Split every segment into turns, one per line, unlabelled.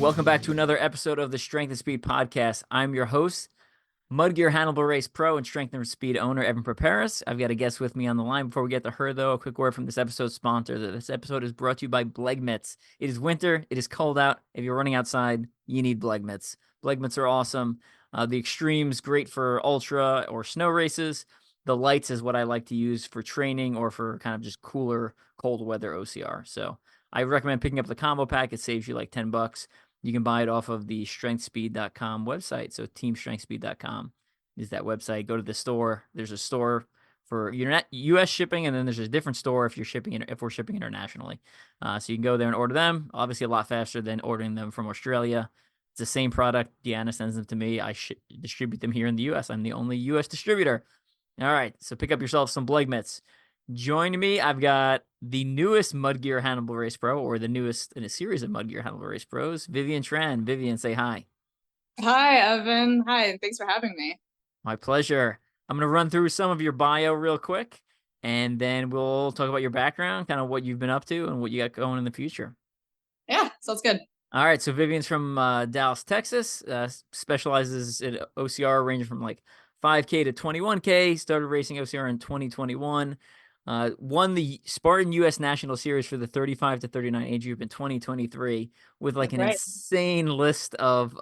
Welcome back to another episode of the Strength and Speed Podcast. I'm your host, Mud Gear Hannibal Race Pro and Strength and Speed owner, Evan Preparis. I've got a guest with me on the line. Before we get to her, though, a quick word from this episode's sponsor. This episode is brought to you by Bleg Mitts. It is winter. It is cold out. If you're running outside, you need Bleg Mitts. Bleg Mitts are awesome. The Extreme's great for ultra or snow races. The lights is what I like to use for training or for kind of just cooler, cold weather OCR. So I recommend picking up the combo pack. It saves you like $10. You can buy it off of the strengthspeed.com website. So teamstrengthspeed.com is that website. Go to the store. There's a store for US shipping, and then there's a different store if we're shipping internationally. So you can go there and order them. Obviously, a lot faster than ordering them from Australia. It's the same product. Deanna sends them to me. I distribute them here in the US. I'm the only US distributor. All right, so pick up yourself some Bleg Mitts. Joining me, I've got the newest Mud Gear Hannibal Race Pro, or the newest in a series of Mud Gear Hannibal Race Pros, Vivien Tran. Vivien, say hi.
Hi, Evan. Hi, thanks for having me.
My pleasure. I'm going to run through some of your bio real quick, and then we'll talk about your background, kind of what you've been up to and what you got going in the future.
Yeah, sounds good.
All right, so Vivien's from Dallas, Texas, specializes in OCR ranging from like 5K to 21K, started racing OCR in 2021, won the Spartan US National Series for the 35 to 39 age group in 2023 with like an insane list of,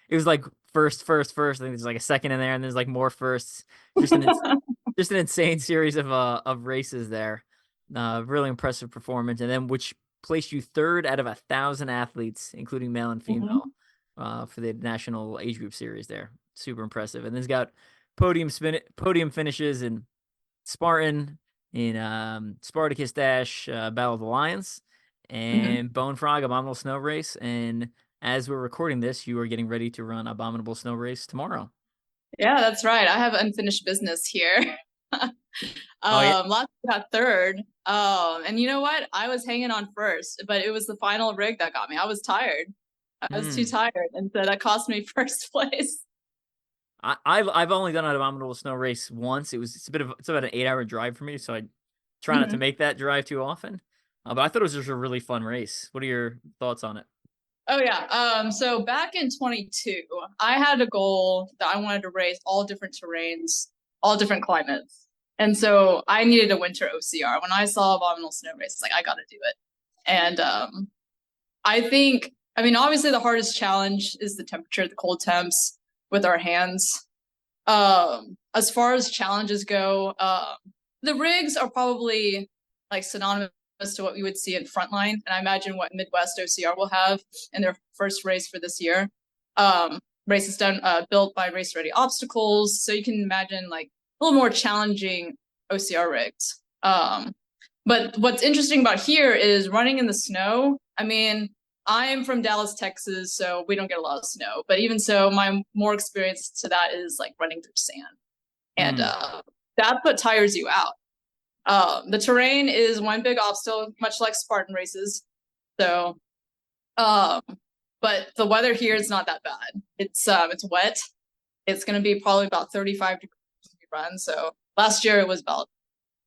it was like first. I think there's like a second in there, and there's like more firsts. Just an insane series of races there. Really impressive performance. And then which placed you third out of 1,000 athletes, including male and female, for the national age group series there. Super impressive. And then it's got podium finishes in Spartan, in Spartacus Dash, Battle of the Lions, and Bone Frog Abominable Snow Race. And as we're recording this, you are getting ready to run Abominable Snow Race tomorrow.
Yeah, that's right. I have unfinished business here. Last got third. And you know what? I was hanging on first, but it was the final rig that got me. I was tired. I was too tired, and so that cost me first place.
I've only done an Abominable Snow Race once. It's about an 8-hour drive for me, so I try not to make that drive too often. But I thought it was just a really fun race. What are your thoughts on it?
Oh yeah. So back in 22, I had a goal that I wanted to race all different terrains, all different climates. And so I needed a winter OCR. When I saw Abominable Snow Race, like, I got to do it. And I mean, obviously the hardest challenge is the temperature, the cold temps with our hands. As far as challenges go, the rigs are probably like synonymous to what we would see in Frontline, and I imagine what Midwest OCR will have in their first race for this year. Races done built by Race Ready Obstacles, so you can imagine like a little more challenging OCR rigs. But what's interesting about here is running in the snow. I mean, I'm from Dallas, Texas, so we don't get a lot of snow. But even so, my more experience to that is like running through sand, and that's what tires you out. The terrain is one big obstacle, much like Spartan races. So, but the weather here is not that bad. It's wet. It's going to be probably about 35 degrees when we run. So last year it was about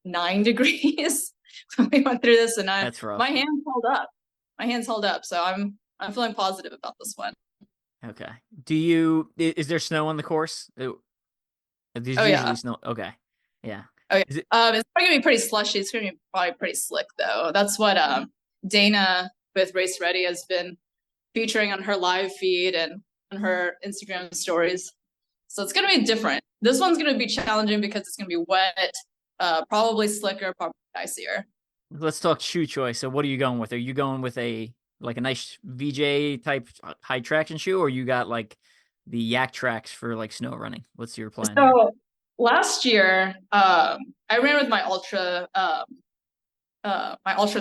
9 degrees when we went through this, and
That's rough.
my hands held up. My hands held up. So I'm feeling positive about this one.
Okay. Is there snow on the course? There's usually snow. Okay. Yeah.
Oh, yeah. It's probably gonna be pretty slushy. It's gonna be probably pretty slick though. That's what Dana with Race Ready has been featuring on her live feed and on her Instagram stories. So it's gonna be different. This one's gonna be challenging because it's gonna be wet, probably slicker, probably icier.
Let's talk shoe choice. So what are you going with? Are you going with a nice VJ type high traction shoe, or you got like the Yak tracks for like snow running? What's your plan here?
Last year, I ran with my Ultra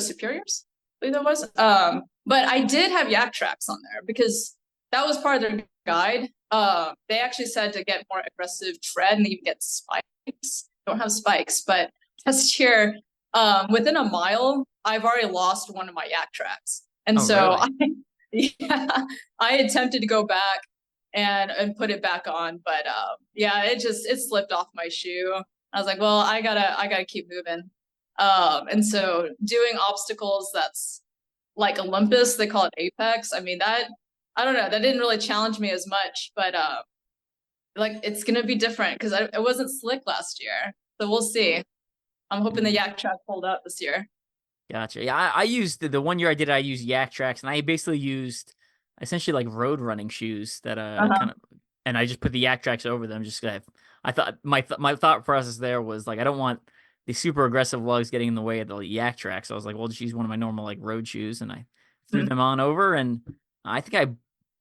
Superiors, I believe that was. But I did have Yak tracks on there because that was part of their guide. They actually said to get more aggressive tread and even get spikes. Don't have spikes, but last year, within a mile, I've already lost one of my Yak tracks, and really? I attempted to go back and put it back on, but it slipped off my shoe. I was like, well, I gotta keep moving. And so doing obstacles that's like Olympus, they call it Apex. I mean, I don't know. That didn't really challenge me as much, but like it's gonna be different because it wasn't slick last year, so we'll see. I'm hoping the
Mhm.
yak track hold up this year.
Gotcha. Yeah, I used the one year I did. I used Yak Tracks, and I basically used essentially like road running shoes that
Uh-huh.
kind of, and I just put the Yak Tracks over them. Just I thought my thought process there was like I don't want the super aggressive lugs getting in the way of the Yak Tracks. So I was like, well, just use one of my normal like road shoes, and I threw
Mhm.
them on over, and I think I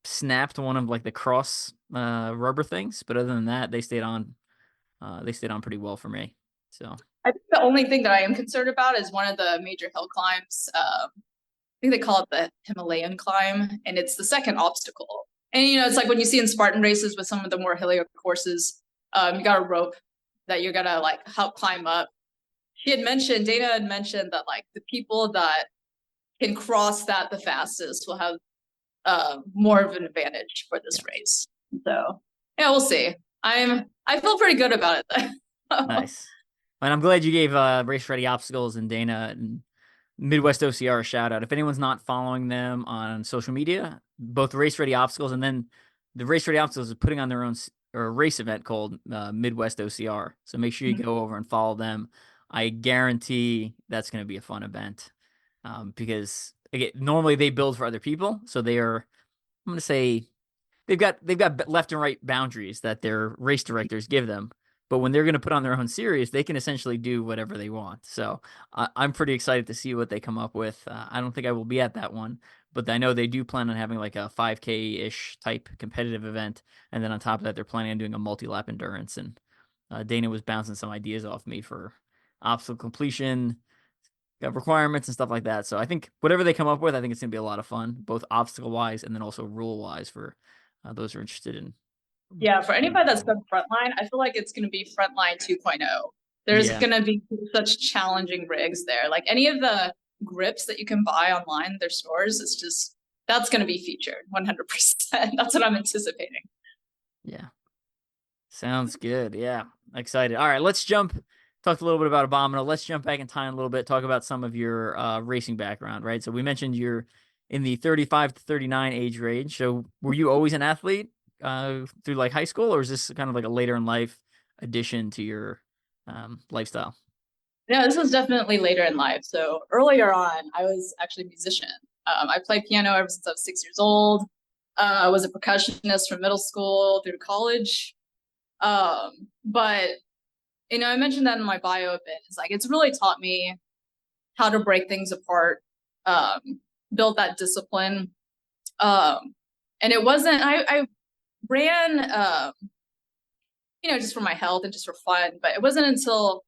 snapped one of like the cross rubber things, but other than that, they stayed on. They stayed on pretty well for me. So
I think the only thing that I am concerned about is one of the major hill climbs. I think they call it the Himalayan climb, and it's the second obstacle. And it's like when you see in Spartan races with some of the more hilly courses, you got a rope that you're gonna like help climb up. Dana had mentioned that like the people that can cross that the fastest will have more of an advantage for this
yeah,
race. So yeah, we'll see. I feel pretty good about it though.
nice. And I'm glad you gave Race Ready Obstacles and Dana and Midwest OCR a shout out. If anyone's not following them on social media, both Race Ready Obstacles and then the Race Ready Obstacles is putting on their own or race event called Midwest OCR. So make sure you go over and follow them. I guarantee that's going to be a fun event because again, normally they build for other people, so they are. I'm going to say they've got left and right boundaries that their race directors give them. But when they're going to put on their own series, they can essentially do whatever they want. So I'm pretty excited to see what they come up with. I don't think I will be at that one, but I know they do plan on having like a 5K ish type competitive event, and then on top of that, they're planning on doing a multi-lap endurance. And Dana was bouncing some ideas off me for obstacle completion, requirements and stuff like that. So I think whatever they come up with, I think it's gonna be a lot of fun, both obstacle wise and then also rule wise for those who are interested in.
Yeah, for anybody that's done frontline, I feel like it's going to be frontline 2.0. There's
Yeah,
going to be such challenging rigs there. Like any of the grips that you can buy online in their stores, it's just that's going to be featured 100%. That's what I'm anticipating.
yeah, sounds good. Yeah, excited. All right, let's jump. Talked a little bit about Abominable. Let's jump back in time a little bit. Talk about some of your racing background, right? So we mentioned you're in the 35 to 39 age range. So were you always an athlete through like high school, or is this kind of like a later in life addition to your lifestyle?
Yeah, this was definitely later in life. So earlier on, I was actually a musician. I played piano ever since I was 6 years old. I was a percussionist from middle school through college. But I mentioned that in my bio a bit. It's like it's really taught me how to break things apart, um, build that discipline. Um, and it wasn't I ran just for my health and just for fun, but it wasn't until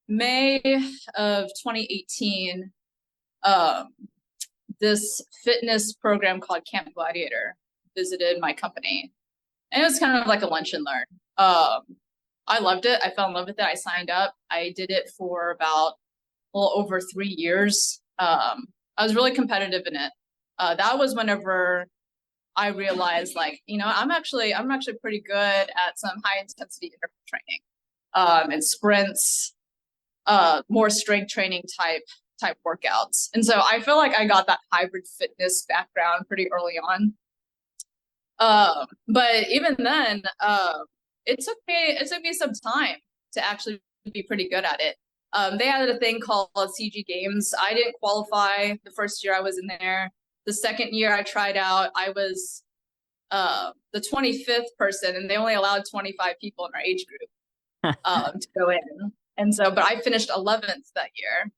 May of 2018, um, this fitness program called Camp Gladiator visited my company. And it was kind of like a lunch and learn. I loved it. I fell in love with it. I signed up. I did it for about a little over 3 years. I was really competitive in it. That was whenever I realized, like, I'm actually pretty good at some high intensity interval training, and sprints, more strength training type workouts. And so I feel like I got that hybrid fitness background pretty early on. But even then, it took me some time to actually be pretty good at it. They had a thing called CG Games. I didn't qualify the first year I was in there. The second year I tried out, I was the 25th person, and they only allowed 25 people in our age group to go in. And so, but I finished 11th that year.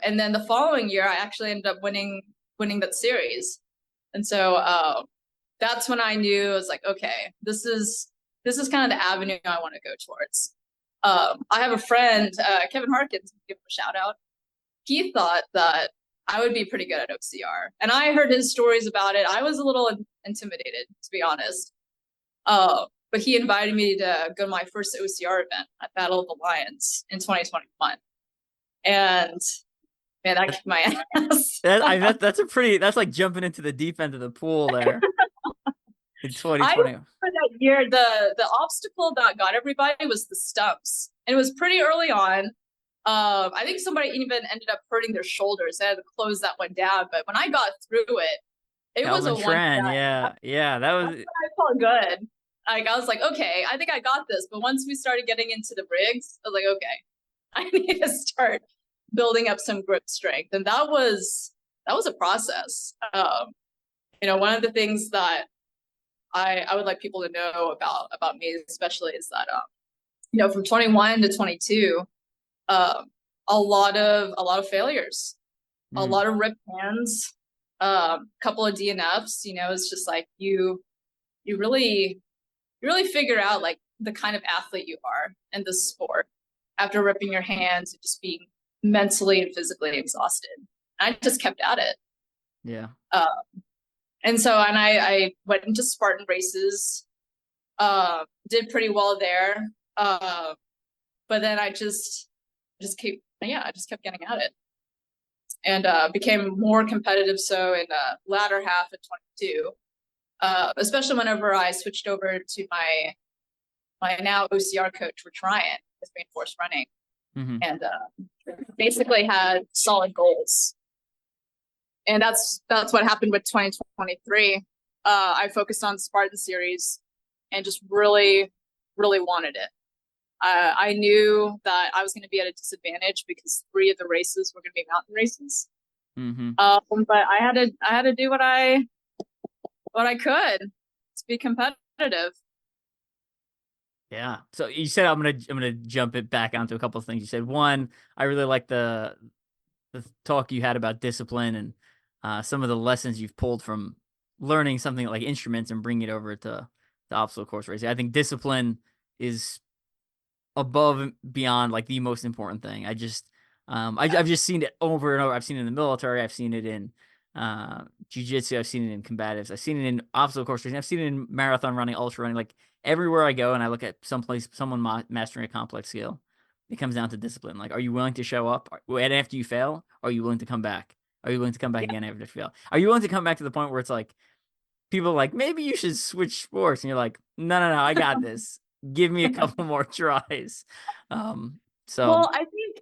And then the following year, I actually ended up winning that series. And so that's when I knew. I was like, okay, this is kind of the avenue I want to go towards. I have a friend, Kevin Harkins, give him a shout out. He thought that I would be pretty good at OCR, and I heard his stories about it. I was a little intimidated, to be honest. But he invited me to go to my first OCR event at Battle of the Lions in 2021, and man, that kicked my ass.
That's like jumping into the deep end of the pool there in
I
2020.
remember that year, the obstacle that got everybody was the stumps, and it was pretty early on. I think somebody even ended up hurting their shoulders. They had to close that one down. But when I got through it, It was a one
Tran,
shot.
yeah, that was
I felt good. Like I was like, okay, I think I got this. But once we started getting into the rigs, I was like, okay, I need to start building up some grip strength, and that was a process. One of the things that I would like people to know about me, especially, is that from 21 to 22, a lot of failures, a
mm,
lot of ripped hands, couple of DNFs. It's just like you really figure out like the kind of athlete you are in this sport after ripping your hands and just being mentally and physically exhausted. I just kept at it.
yeah.
Uh, and I went into Spartan races, did pretty well there. But then I just kept getting at it, and became more competitive. So in the latter half of 22, especially whenever I switched over to my now OCR coach for Tran with reinforced running,
Hmm.
and basically had solid goals. And that's what happened with 2023. I focused on Spartan series and just really, really wanted it. I knew that I was going to be at a disadvantage because 3 of the races were going to be mountain races.
Hmm.
But I had to do what I could to be competitive.
Yeah. So you said I'm gonna jump it back onto a couple of things. You said one, I really like the talk you had about discipline and some of the lessons you've pulled from learning something like instruments and bringing it over to the obstacle course racing. I think discipline is above and beyond like the most important thing. I've just seen it over and over. I've seen it in the military. I've seen it in jiu-jitsu. I've seen it in combatives. I've seen it in obstacle course racing. I've seen it in marathon running, ultra running. Like everywhere I go and I look at someone mastering a complex skill, it comes down to discipline. Like, are you willing to show up? And after you fail, are you willing to come back? Are you willing to come back
Yeah.
again after you fail? Are you willing to come back to the point where it's like people are like, maybe you should switch sports, and you're like, no, I got this. Give me a couple more tries. Um, so
Well, I think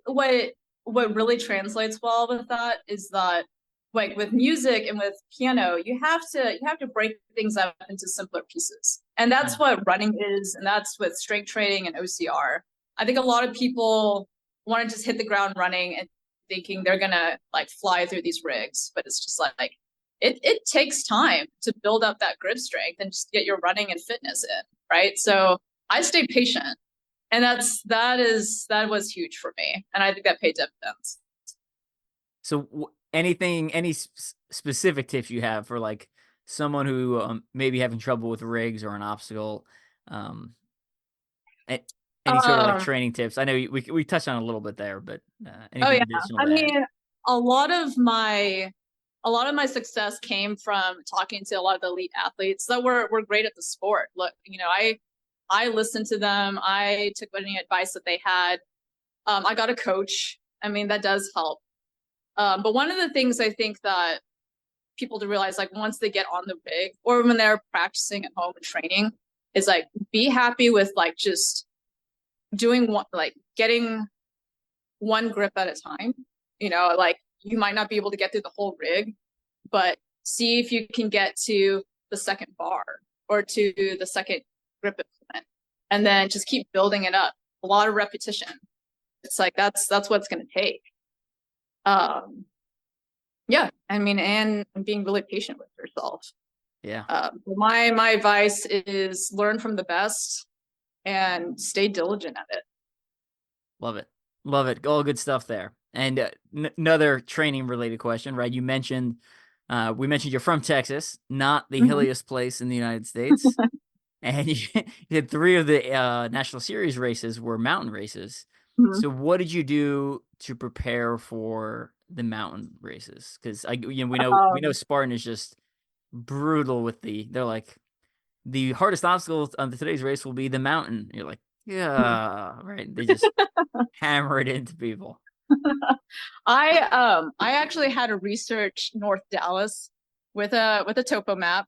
what really translates well with that is that, like with music and with piano, you have to break things up into simpler pieces. And that's
mm,
what running is, and that's with strength training and OCR. I think a lot of people want to just hit the ground running and thinking they're gonna like fly through these rigs, but it's just like it takes time to build up that grip strength and just get your running and fitness in, right? So I stay patient, and that was huge for me, and I think that paid dividends.
any specific tips you have for like someone who maybe having trouble with rigs or an obstacle? Um, a- any sort of like
um
training tips? I know we touched on it a little bit there, but
oh
anything
yeah,
additional
I
to add?
mean, a lot of my a lot of my success came from talking to a lot of the elite athletes that were great at the sport. Look, I listened to them. I took any advice that they had. I got a coach. I mean, that does help. But one of the things I think that people to realize, like once they get on the rig or when they're practicing at home and training, is like be happy with like just doing one, like getting one grip at a time. Like you might not be able to get through the whole rig, but see if you can get to the second bar or to the second grip implement, and then just keep building it up. A lot of repetition. It's like that's what it's going to take. Um, yeah, I mean, and being really patient with yourself.
Yeah,
My advice is learn from the best and stay diligent at it.
love it, love it. All good stuff there. And another training related question, right? We mentioned you're from Texas, not the
Mhm.
hilliest place in the United States. And you did 3 of the national series races were mountain races.
Mhm.
So what did you do to prepare for the mountain races? Because we know
Um,
Spartan is just brutal with they're like the hardest obstacle on today's race will be the mountain. You're like, yeah, right. They just hammer it into people.
I actually had to research North Dallas with a topo map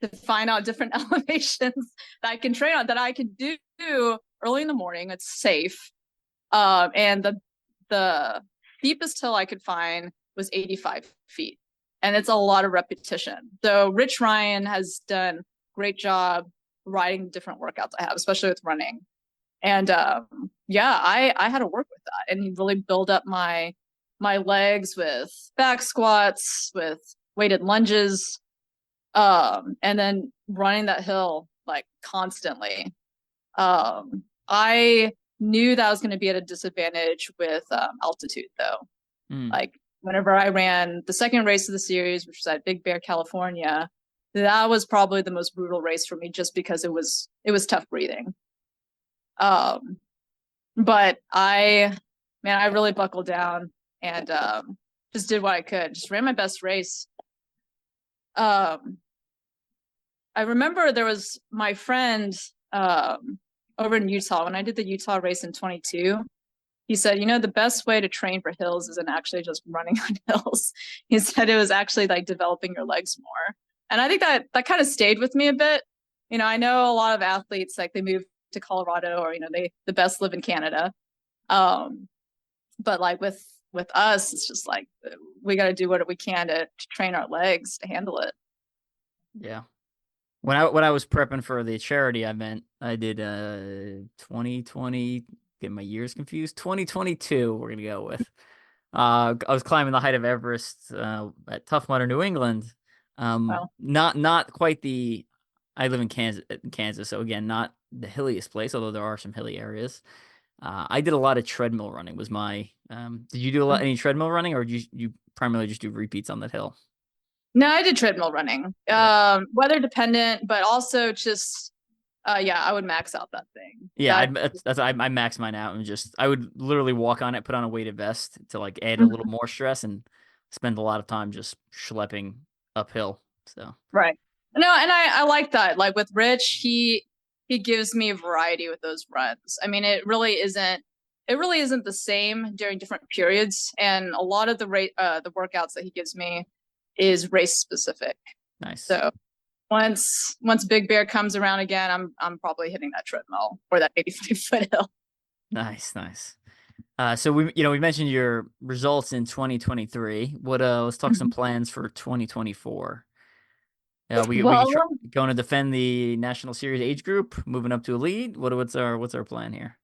to find out different elevations that I can train on, that I can do early in the morning. It's safe. And the steepest hill I could find was 85 feet. and it's a lot of repetition. So Rich Ryan has done a great job writing different workouts I have, especially with running. And yeah, I had to work with that, and he really built up my legs with back squats, with weighted lunges, and then running that hill like constantly. I knew that I was going to be at a disadvantage with altitude, though. Like whenever I ran the second race of the series, which was at Big Bear, California, that was probably the most brutal race for me, just because it was tough breathing. But I really buckled down and just did what I could. Just ran my best race. I remember there was my friend over in Utah when I did the Utah race in 22. He said, the best way to train for hills isn't actually just running on hills. He said it was actually like developing your legs more. And I think that kind of stayed with me a bit. I know a lot of athletes, like, they move to Colorado, or, the best live in Canada. But like with us, it's just like, we got to do what we can to train our legs to handle it.
Yeah. When I was prepping for the charity event, I did 2020, get my years confused. 2022, we're gonna go with. I was climbing the height of Everest at Tough Mudder, New England.
Wow.
Not quite the. I live in Kansas, so again, not the hilliest place, although there are some hilly areas. I did a lot of treadmill running. Was my did you do any treadmill running, or did you primarily just do repeats on that hill?
No, I did treadmill running. Weather dependent, but also just yeah, I would max out that thing.
Yeah, I max mine out, and just I would literally walk on it, put on a weighted vest to like add a little more stress, and spend a lot of time just schlepping uphill. So
right. No, and I like that. Like with Rich, he gives me a variety with those runs. I mean, it really isn't the same during different periods, and a lot of the workouts that he gives me is race specific.
nice.
So once Big Bear comes around again, I'm probably hitting that treadmill or that 85-foot hill.
Nice. So we mentioned your results in 2023. Let's talk some plans for 2024. We going to defend the National Series age group, moving up to elite. What's our plan here?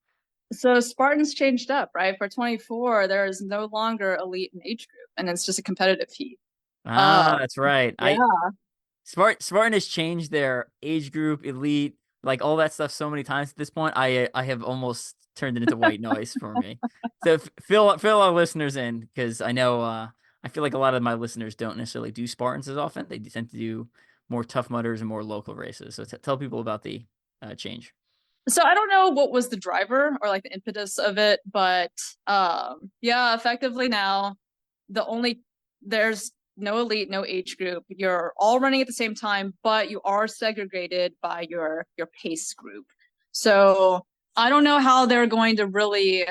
So Spartans changed up, right? For 24, there is no longer elite and age group, and it's just a competitive heat.
That's right.
Yeah.
Spartan has changed their age group, elite, like all that stuff so many times at this point. I have almost turned it into white noise for me. So fill our listeners in, because I know I feel like a lot of my listeners don't necessarily do Spartans as often. They tend to do more Tough Mudders and more local races. So tell people about the change.
So I don't know what was the driver or like the impetus of it, but yeah, effectively now there's no elite, no age group. You're all running at the same time, but you are segregated by your pace group. So I don't know how they're going to really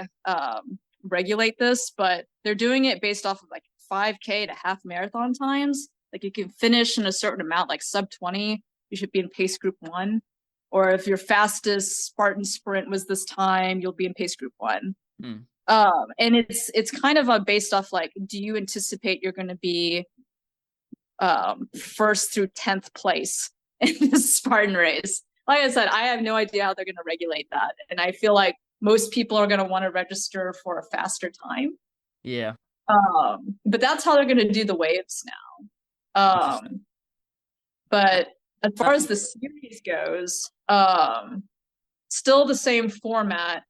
regulate this, but they're doing it based off of like 5K to half marathon times. Like you can finish in a certain amount, like sub 20, you should be in pace group 1. Or if your fastest Spartan sprint was this time, you'll be in pace group 1. And it's kind of based off like, do you anticipate you're going to be first through 10th place in this Spartan race? Like I said, I have no idea how they're going to regulate that, and I feel like most people are going to want to register for a faster time.
Yeah.
But that's how they're going to do the waves now. But as far as the series goes, still the same format.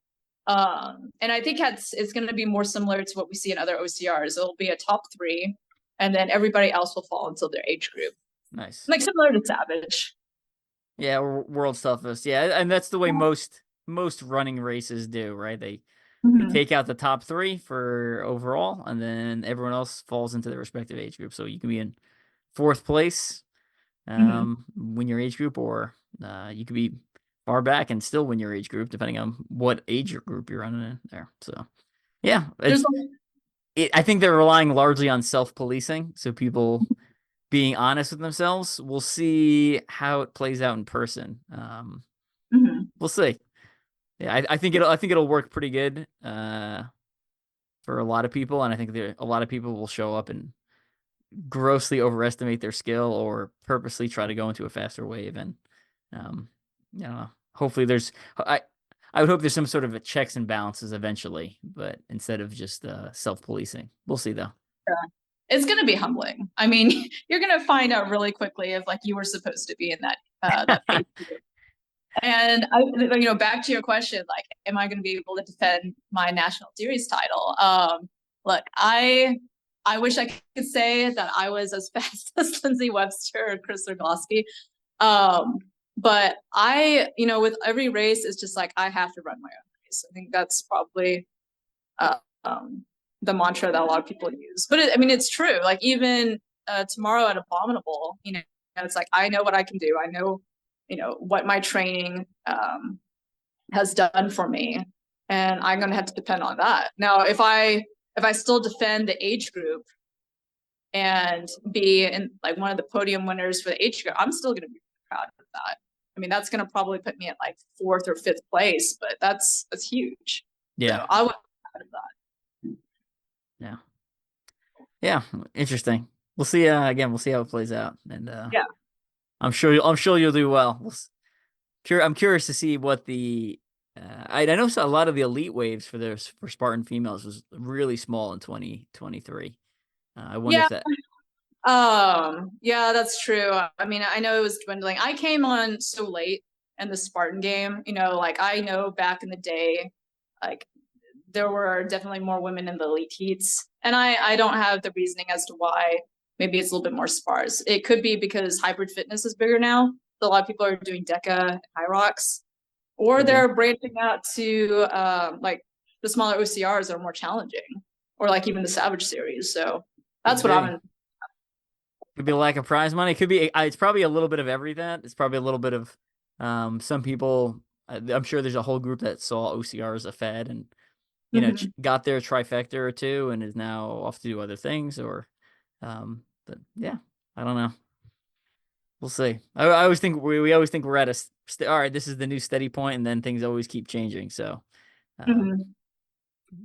And I think it's going to be more similar to what we see in other OCRs. It'll be a top 3, and then everybody else will fall into their age group.
Nice.
Like similar to Savage.
Yeah, world toughest. Yeah, and that's the way most running races do, right? They take out the top 3 for overall, and then everyone else falls into their respective age group. So you can be in 4th place win your age group, or you could be far back and still win your age group, depending on what age group you're running in there. So, yeah, I think they're relying largely on self-policing, so people being honest with themselves. We'll see how it plays out in person. We'll see. Yeah, I think it'll work pretty good for a lot of people, and I think a lot of people will show up and grossly overestimate their skill or purposely try to go into a faster wave. And you know, hopefully I would hope there's some sort of a checks and balances eventually, but instead of just self-policing. We'll see though.
Yeah. It's going to be humbling. I mean, you're going to find out really quickly if like you were supposed to be in that phase. And back to your question, like, am I going to be able to defend my national series title? Look, I wish I could say that I was as fast as Lindsay Webster or Chris Rogowski. But with every race, it's just like I have to run my own race. I think that's probably the mantra that a lot of people use. But it's true. Like even tomorrow at Abominable, it's like I know what I can do. I know what my training has done for me, and I'm going to have to depend on that. Now, if I still defend the age group and be in like one of the podium winners for the age group, I'm still going to be proud of that. I mean, that's going to probably put me at like 4th or 5th place, but that's huge.
Yeah.
So I would be proud of that.
Yeah. Yeah. Interesting. We'll see. Again, we'll see how it plays out. And
yeah.
I'm sure you'll do well. I'm curious to see what the I know a lot of the elite waves for Spartan females was really small in 2023. I wonder if that.
Yeah, that's true. I mean, I know it was dwindling. I came on so late in the Spartan game. Like I know back in the day, like there were definitely more women in the elite heats, and I don't have the reasoning as to why. Maybe it's a little bit more sparse. It could be because hybrid fitness is bigger now. So a lot of people are doing Deca and High Rocks, or they're branching out to like the smaller OCRs that are more challenging, or like even the Savage series. So that's what I'm.
Could be a lack of prize money. It could be. It's probably a little bit of everything. It's probably a little bit of some people. I'm sure there's a whole group that saw OCR as a fad and got their trifecta or two and is now off to do other things. Or, but yeah, I don't know. We'll see. I always think we always think we're at all right. This is the new steady point, and then things always keep changing. So,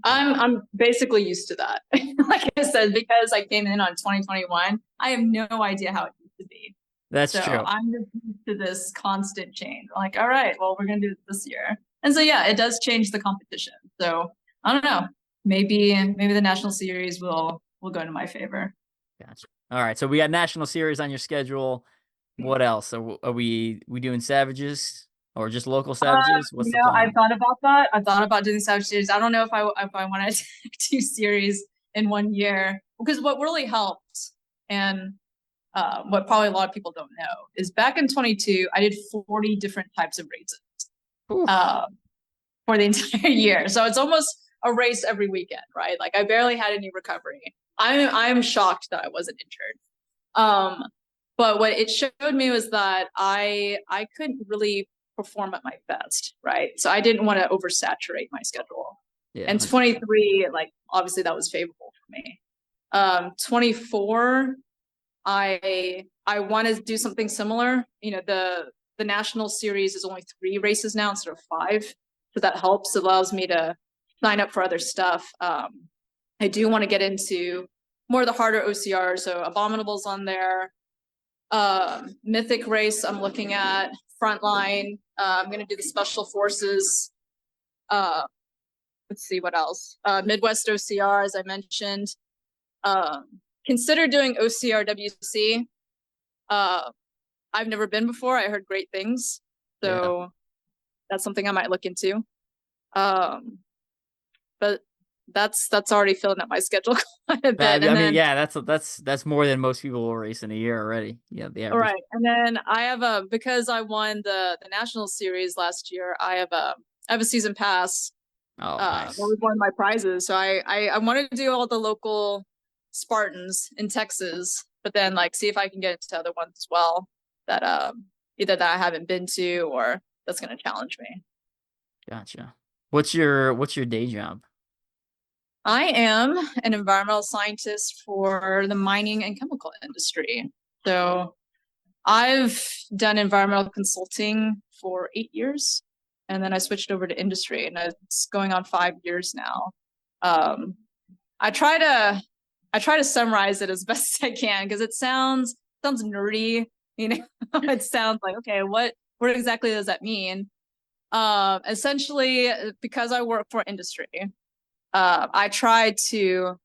I'm basically used to that. Like I said, because I came in on 2021, I have no idea how it used to be.
That's true.
I'm just used to this constant change. Like, all right, well, we're gonna do it this year, and so yeah, it does change the competition. So I don't know. Maybe the national series will go into my favor.
Gotcha. All right, so we got national series on your schedule. What else? Are we doing Savages or just local Savages? What's the plan?
I thought about that. I thought about doing Savage series. I don't know if I want to do series in one year, because what really helped and what probably a lot of people don't know is back in 22, I did 40 different types of races for the entire year. So it's almost a race every weekend, right? Like I barely had any recovery. I'm shocked that I wasn't injured. But what it showed me was that I couldn't really perform at my best, right? So I didn't want to oversaturate my schedule. Yeah, and 23, like obviously that was favorable for me. 24, I want to do something similar. The national series is only 3 races now instead of 5, so that helps. It allows me to sign up for other stuff. I do want to get into more of the harder OCR, so Abominable's on there. Mythic race I'm looking at. Frontline. I'm going to do the Special Forces. Let's see what else. Midwest OCR, as I mentioned. Consider doing OCRWC. I've never been before. I heard great things, so that's something I might look into. But that's already filling up my schedule quite a bit.
That's more than most people will race in a year already. Yeah, the average.
All right, and then I have because I won the national series last year. I have a season pass.
Oh, nice.
That was one of my prizes. So I wanted to do all the local Spartans in Texas, but then like see if I can get into other ones as well that either that I haven't been to or that's going to challenge me.
Gotcha. What's your day job?
I am an environmental scientist for the mining and chemical industry. So I've done environmental consulting for 8 years, and then I switched over to industry, and it's going on 5 years now. I try to I try to summarize it as best as I can because it sounds nerdy, you know. It sounds like, okay, what exactly does that mean? Essentially, because I work for industry, I try to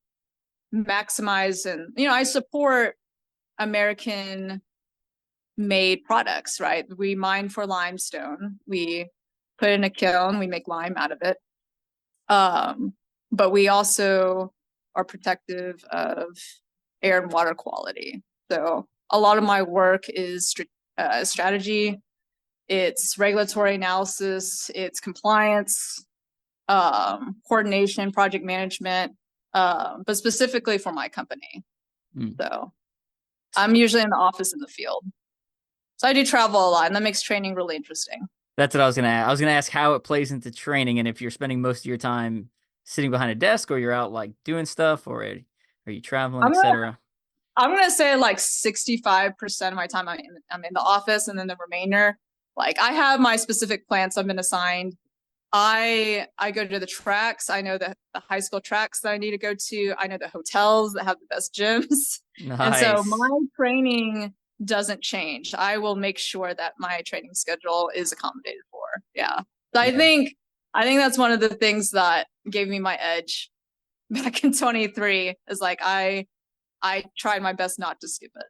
maximize, and I support American made products, right? We mine for limestone, we put it in a kiln, we make lime out of it. But we also are protective of air and water quality. So a lot of my work is strategy, it's regulatory analysis, it's compliance, coordination, project management, but specifically for my company. So I'm usually in the office in the field. So I do travel a lot, and that makes training really interesting.
That's what I was gonna ask. I was gonna ask how it plays into training, and if you're spending most of your time sitting behind a desk, or you're out like doing stuff, or are you traveling, etc.
I'm gonna say like 65% of my time I'm in the office, and then the remainder, like I have my specific plants I've been assigned. I go to the tracks. I know the high school tracks that I need to go to. I know the hotels that have the best gyms.
Nice.
And so my training doesn't change. I will make sure that my training schedule is accommodated for. Yeah. So I think that's one of the things that gave me my edge back in 23 is like I tried my best not to skip it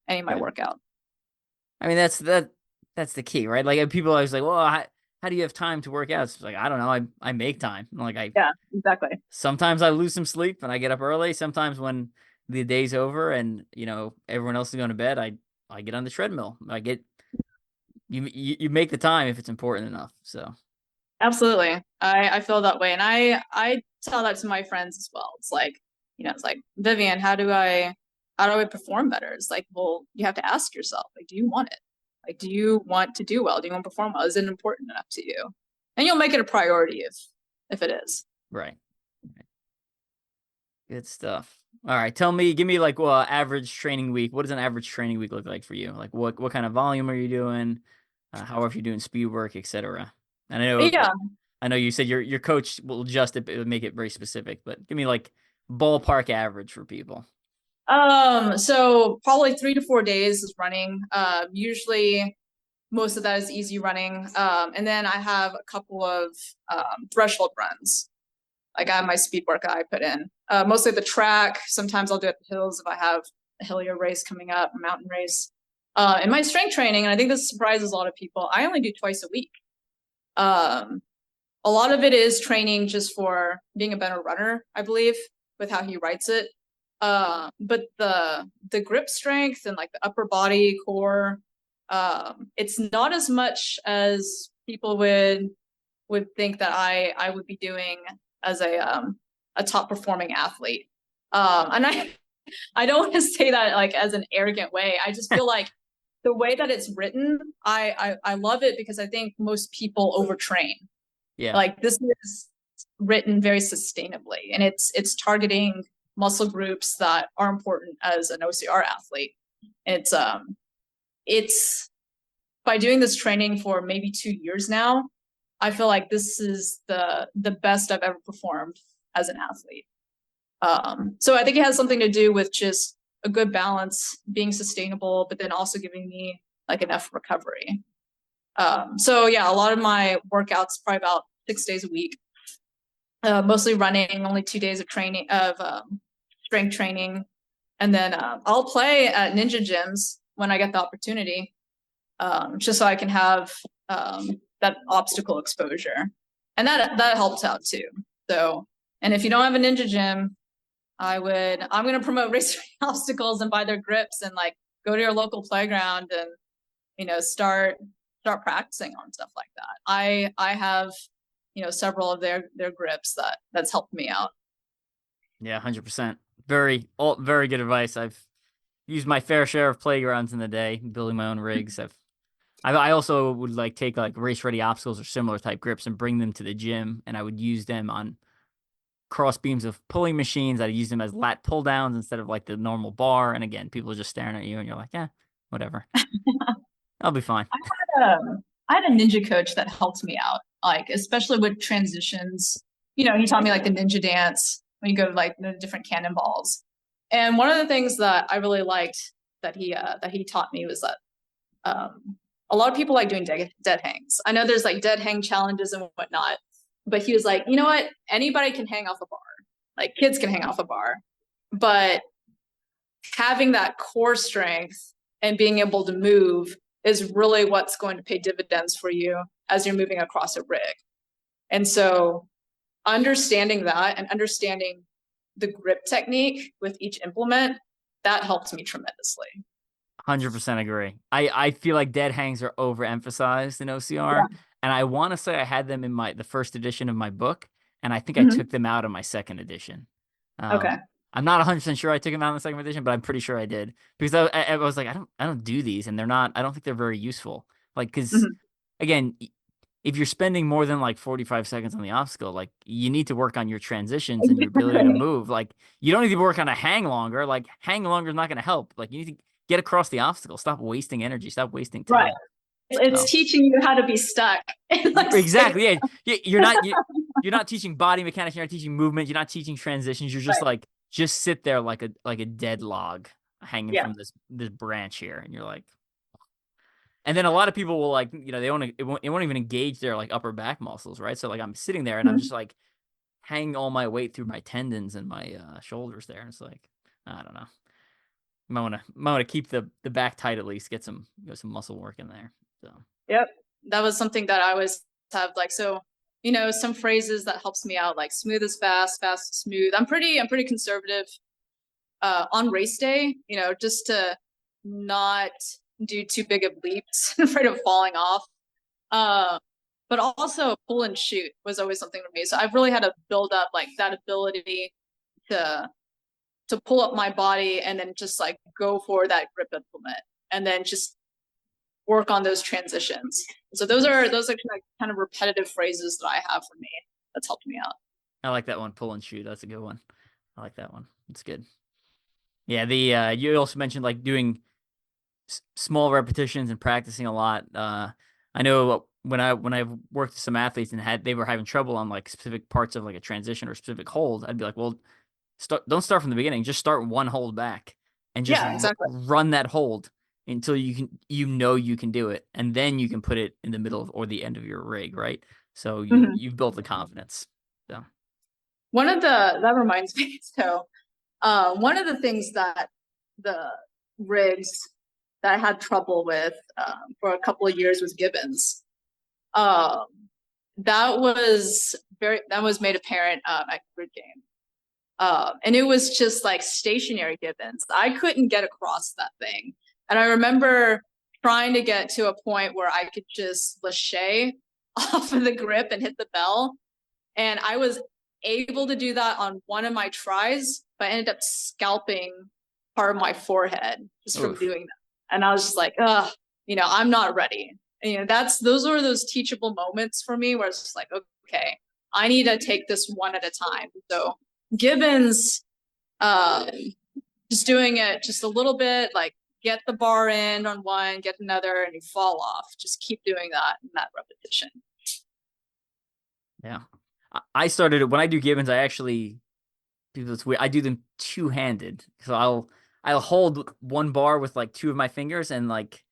any of my workout.
I mean, that's the key, right? Like people always like, well, how do you have time to work out? It's like, I don't know. I make time.
Yeah, exactly.
Sometimes I lose some sleep and I get up early. Sometimes when the day's over and everyone else is going to bed, I get on the treadmill. I get you make the time if it's important enough. So
absolutely, I feel that way, and I tell that to my friends as well. It's like it's like, Vivien, how do I perform better? It's like, well, you have to ask yourself, like, do you want it? Like, do you want to do well? Do you want to perform well? Is it important enough to you? And you'll make it a priority if it is.
Right. Good stuff. All right, give me like average training week. What does an average training week look like for you? Like what kind of volume are you doing? How are you doing speed work, etc. And I know you said your coach will adjust it, make it very specific, but give me like ballpark average for people.
So probably 3 to 4 days is running. Usually most of that is easy running. And then I have a couple of threshold runs. Like I have my speed work I put in. Mostly the track. Sometimes I'll do it at the hills if I have a hillier race coming up, a mountain race. In my strength training, and I think this surprises a lot of people, I only do twice a week. A lot of it is training just for being a better runner, I believe, with how he writes it. But the grip strength and like the upper body core, it's not as much as people would think that I would be doing as a top performing athlete. And I don't want to say that like as an arrogant way. I just feel like the way that it's written, I love it because I think most people overtrain.
Yeah.
Like this is written very sustainably, and it's targeting muscle groups that are important as an OCR athlete. It's by doing this training for maybe 2 years now, I feel like this is the best I've ever performed as an athlete. So I think it has something to do with just a good balance, being sustainable, but then also giving me like enough recovery. So yeah, a lot of my workouts probably about 6 days a week, mostly running, only 2 days of training of strength training. And then I'll play at ninja gyms when I get the opportunity, just so I can have that obstacle exposure. And that helps out too. So, and if you don't have a ninja gym, I'm going to promote race obstacles and buy their grips and like go to your local playground and, start practicing on stuff like that. I have, several of their grips that's helped me out.
Yeah, 100%. Very good advice. I've used my fair share of playgrounds in the day, building my own rigs. I also would like take like race ready obstacles or similar type grips and bring them to the gym, and I would use them on cross beams of pulling machines. I'd use them as lat pull downs instead of like the normal bar. And again, people are just staring at you, and you're like, yeah, whatever. I'll be fine.
I had a ninja coach that helped me out, like especially with transitions. He taught me like the ninja dance when you go to like the different cannonballs. And one of the things that I really liked that he taught me was that a lot of people like doing dead hangs. I know there's like dead hang challenges and whatnot, but he was like, you know what? Anybody can hang off a bar. Like kids can hang off a bar, but having that core strength and being able to move is really what's going to pay dividends for you as you're moving across a rig. And so understanding that and understanding the grip technique with each implement, that helped me tremendously.
100% agree. I feel like dead hangs are overemphasized in OCR,
Yeah.
and I want to say I had them in the first edition of my book, and I think I
Mm-hmm.
took them out of my second edition.
Okay.
I'm not 100% sure I took them out in the second edition, but I'm pretty sure I did because I was like, I don't do these, and they're not. I don't think they're very useful. Like, because
Mm-hmm.
again, if you're spending more than like 45 seconds on the obstacle, like you need to work on your transitions and your ability to
Exactly.
move. Like you don't need to work on a hang longer. Like hang longer is not going to help. Like you need to get across the obstacle. Stop wasting energy. Stop wasting
Right.
time.
It's
So
teaching you how to be stuck in like six.
exactly, yeah. You're not teaching body mechanics. You're not teaching movement. You're not teaching transitions. You're just
Right.
like just sit there like a dead log hanging
Yeah.
from this branch here, and you're like. And then a lot of people will like, it won't even engage their like upper back muscles, right? So like I'm sitting there and I'm just
Mhm.
like hanging all my weight through my tendons and my shoulders there. And it's like, I don't know. Might wanna keep the back tight at least, get some muscle work in there. So
Yep. That was something that I always have like, so, some phrases that helps me out, like smooth is fast, fast is smooth. I'm pretty conservative on race day, just to not do too big of leaps, afraid of falling off. Uh, but also pull and shoot was always something for me. So I've really had to build up like that ability to pull up my body and then just like go for that grip implement and then just work on those transitions. So those are kind of repetitive phrases that I have for me that's helped me out.
I like that one, pull and shoot. That's a good one. I like that one. It's good. Yeah, the you also mentioned like doing small repetitions and practicing a lot. I know when I worked with some athletes and they were having trouble on like specific parts of like a transition or specific hold, I'd be like, well, don't start from the beginning. Just start one hold back and just
Yeah, exactly.
run that hold until you can do it, and then you can put it in the middle of, or the end of your rig, right? So
Mhm.
you've built the confidence. So
One of that reminds me, so one of the things that the rigs that I had trouble with for a couple of years was Gibbons. Um, that was made apparent at Grid Game. And it was just like stationary Gibbons. I couldn't get across that thing. And I remember trying to get to a point where I could just lâcher off of the grip and hit the bell. And I was able to do that on one of my tries, but I ended up scalping part of my forehead just from
oof.
doing that. And I was just like, I'm not ready. And, those are those teachable moments for me where it's just like, okay, I need to take this one at a time. So Gibbons, um, just doing it just a little bit, like get the bar in on one, get another, and you fall off. Just keep doing that and that repetition.
Yeah. I started when I do Gibbons, I actually do this weird. I do them two-handed. So I'll hold one bar with like two of my fingers, and like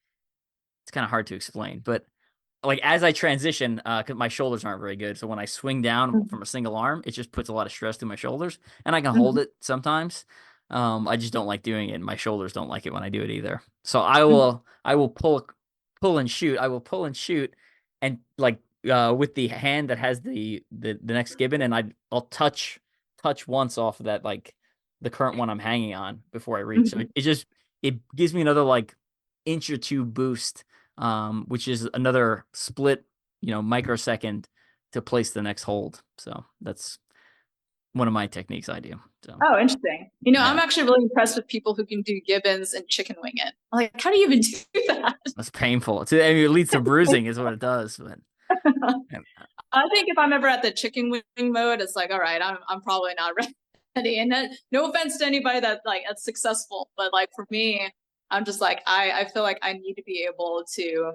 it's kind of hard to explain, but like as I transition, cause my shoulders aren't very good. So when I swing down
Mm-hmm.
from a single arm, it just puts a lot of stress through my shoulders, and I can hold
Mm-hmm.
it sometimes. I just don't like doing it. And my shoulders don't like it when I do it either. So
Mm-hmm.
I will pull and shoot. I will pull and shoot, and like with the hand that has the next gibbon, and I'll touch once off of that like the current one I'm hanging on before I reach. So
Mm-hmm.
it gives me another like inch or two boost, which is another split, microsecond to place the next hold. So that's one of my techniques I do. So
Oh, interesting. I'm
yeah,
actually really impressed with people who can do Gibbons and chicken wing it. I'm like, how do you even do that?
that's painful. I mean, it leads to bruising, is what it does. But
I think if I'm ever at the chicken wing mode, it's like, all right, I'm probably not ready. And no offense to anybody that's successful, but like for me, I'm just like I feel like I need to be able to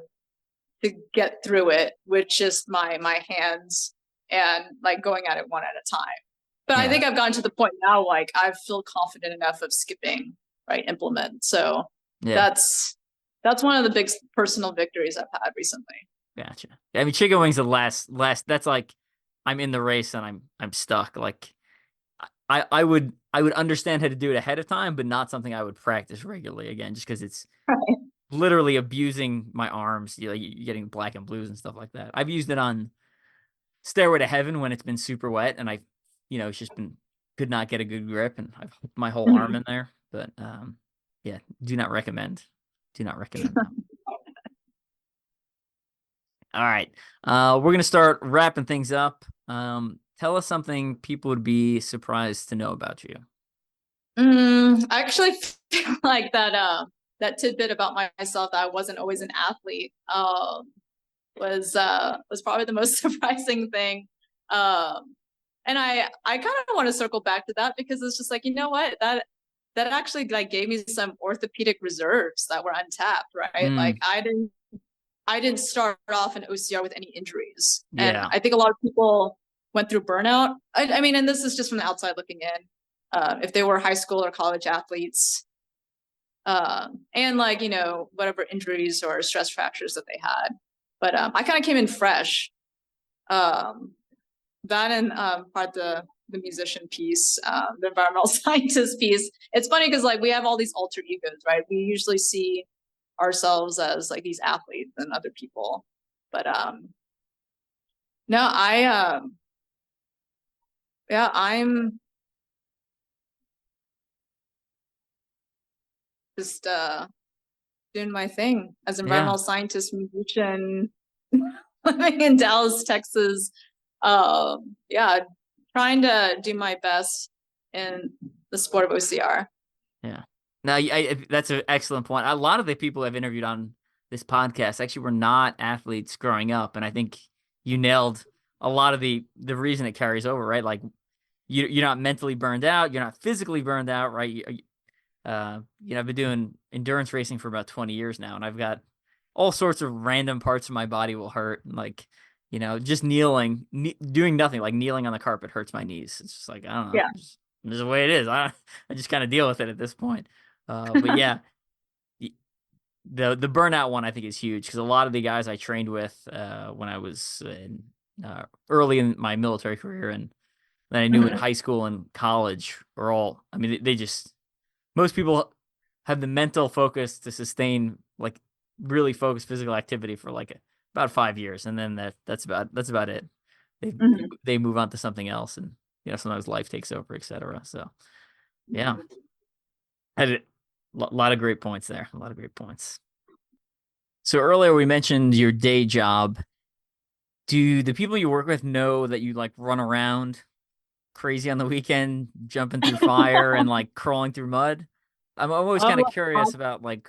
get through it with just my hands and like going at it one at a time. But I
Yeah.
think I've gotten to the point now, like I feel confident enough of skipping, right, implement. So
Yeah.
that's one of the big personal victories I've had recently.
Gotcha. I mean, chicken wings are the last. That's like I'm in the race and I'm stuck. Like I would understand how to do it ahead of time, but not something I would practice regularly again, just because it's
Right.
literally abusing my arms. You're getting black and blues and stuff like that. I've used it on Stairway to Heaven when it's been super wet and it's just been could not get a good grip and I've hooked my whole arm in there. But yeah, do not recommend. Do not recommend that. All right. We're gonna start wrapping things up. Tell us something people would be surprised to know about you.
I actually feel like that tidbit about myself that I wasn't always an athlete was probably the most surprising thing. And I kind of want to circle back to that because it's just like, you know what, that actually like gave me some orthopedic reserves that were untapped, right? Like
Mm,
I didn't start off in OCR with any injuries. And
yeah.
I think a lot of people went through burnout. I mean, and this is just from the outside looking in. If they were high school or college athletes, and like, whatever injuries or stress fractures that they had. But I kind of came in fresh. Um, that and part the musician piece, the environmental scientist piece. It's funny because like we have all these alter egos, right? We usually see ourselves as like these athletes and other people. But no, yeah, I'm just doing my thing as
Yeah.
environmental scientist, musician, living in Dallas, Texas. Yeah, trying to do my best in the sport of OCR.
Yeah. Now, that's an excellent point. A lot of the people I've interviewed on this podcast actually were not athletes growing up, and I think you nailed a lot of the reason it carries over, right? Like you're not mentally burned out, you're not physically burned out, right? I've been doing endurance racing for about 20 years now, and I've got all sorts of random parts of my body will hurt, like just doing nothing, like kneeling on the carpet hurts my knees. It's just like I don't know,
Yeah.
this is the way it is. I just kind of deal with it at this point. But yeah, the burnout one I think is huge because a lot of the guys I trained with when I was early in my military career and that I knew in
Mhm.
high school and college are all. I mean, they just most people have the mental focus to sustain like really focused physical activity for like about 5 years, and then that's about it. They
Mhm.
they move on to something else, and sometimes life takes over, etc. So yeah, had a lot of great points there. A lot of great points. So earlier we mentioned your day job. Do the people you work with know that you like run around crazy on the weekend, jumping through fire and like crawling through mud? I'm always kind of
Oh,
curious about like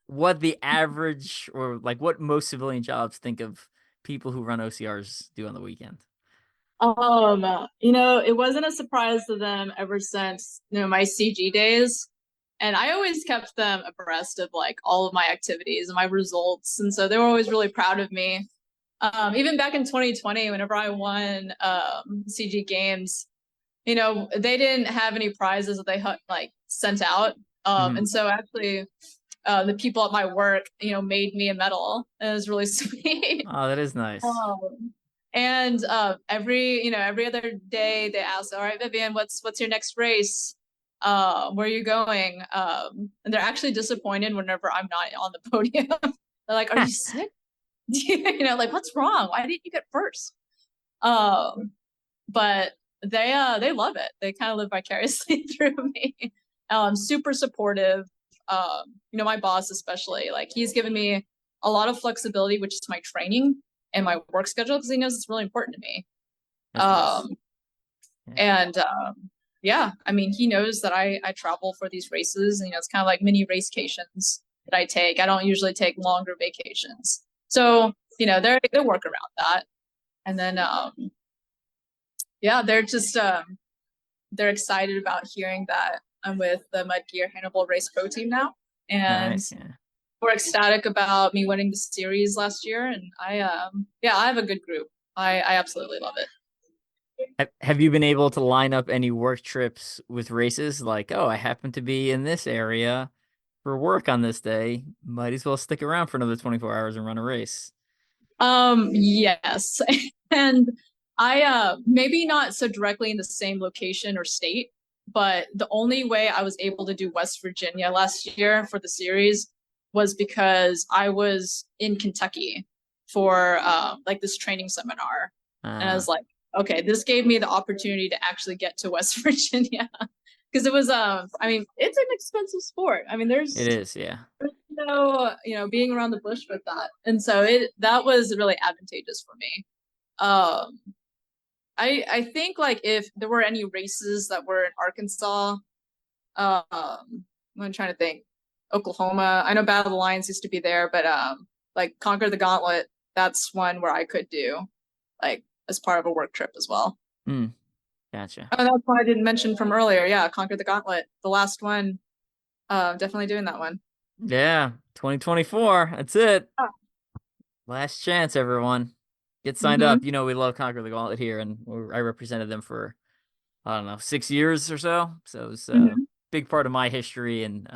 what the average or like what most civilian jobs think of people who run OCRs do on the weekend.
it wasn't a surprise to them ever since, my CG days. And I always kept them abreast of like all of my activities and my results. And so they were always really proud of me. Even back in 2020, whenever I won CG games, they didn't have any prizes that they like sent out.
Hmm.
And so actually the people at my work, made me a medal. It was really sweet.
Oh, that is nice.
And every other day they ask, all right, Vivien, what's your next race? Where are you going? And they're actually disappointed whenever I'm not on the podium. They're like, are you sick? Like what's wrong? Why didn't you get first? But they love it. They kind of live vicariously through me. Super supportive. My boss especially, like he's given me a lot of flexibility, which is my training and my work schedule because he knows it's really important to me.
That's nice. Yeah.
And yeah, I mean, he knows that I travel for these races, and it's kind of like mini racecations that I take. I don't usually take longer vacations, so they work around that. And then yeah, they're just they're excited about hearing that I'm with the Mudgear Hannibal Race Pro team now, and
Nice. Yeah.
we're ecstatic about me winning the series last year. And I have a good group. I absolutely love it.
Have you been able to line up any work trips with races? Like, oh, I happen to be in this area for work on this day. Might as well stick around for another 24 hours and run a race.
Yes. And I maybe not so directly in the same location or state, but the only way I was able to do West Virginia last year for the series was because I was in Kentucky for like this training seminar. And I
Uh,
was like, okay, this gave me the opportunity to actually get to West Virginia. Because it was I mean, it's an expensive sport. I mean,
it is, yeah.
there's no, being around the bush with that. And so that was really advantageous for me. Um, I think like if there were any races that were in Arkansas, I'm trying to think. Oklahoma. I know Battle of the Lions used to be there, but like Conquer the Gauntlet, that's one where I could do like as part of a work trip as well.
Hmm. Gotcha.
Oh, that's one I didn't mention from earlier. Yeah, Conquer the Gauntlet, the last one. Definitely doing that one.
Yeah, 2024. That's it.
Oh.
Last chance, everyone. Get signed
Mm-hmm.
up. You know we love Conquer the Gauntlet here, and I represented them for I don't know 6 years or so. So it's a
Mm-hmm.
big part of my history. And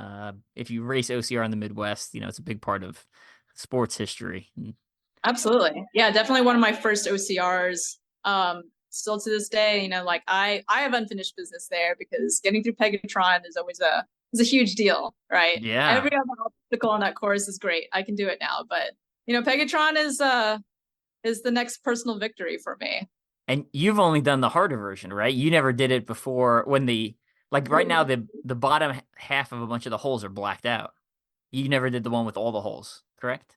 if you race OCR in the Midwest, it's a big part of sports history.
Absolutely. Yeah, definitely one of my first OCRs. Still to this day, like I have unfinished business there because getting through Pegatron is a huge deal, right?
Yeah,
Every other obstacle on that course is great. I can do it now, but Pegatron is the next personal victory for me.
and you've only done the harder version, right? You never did it before when like right now the bottom half of a bunch of the holes are blacked out. You never did the one with all the holes, correct?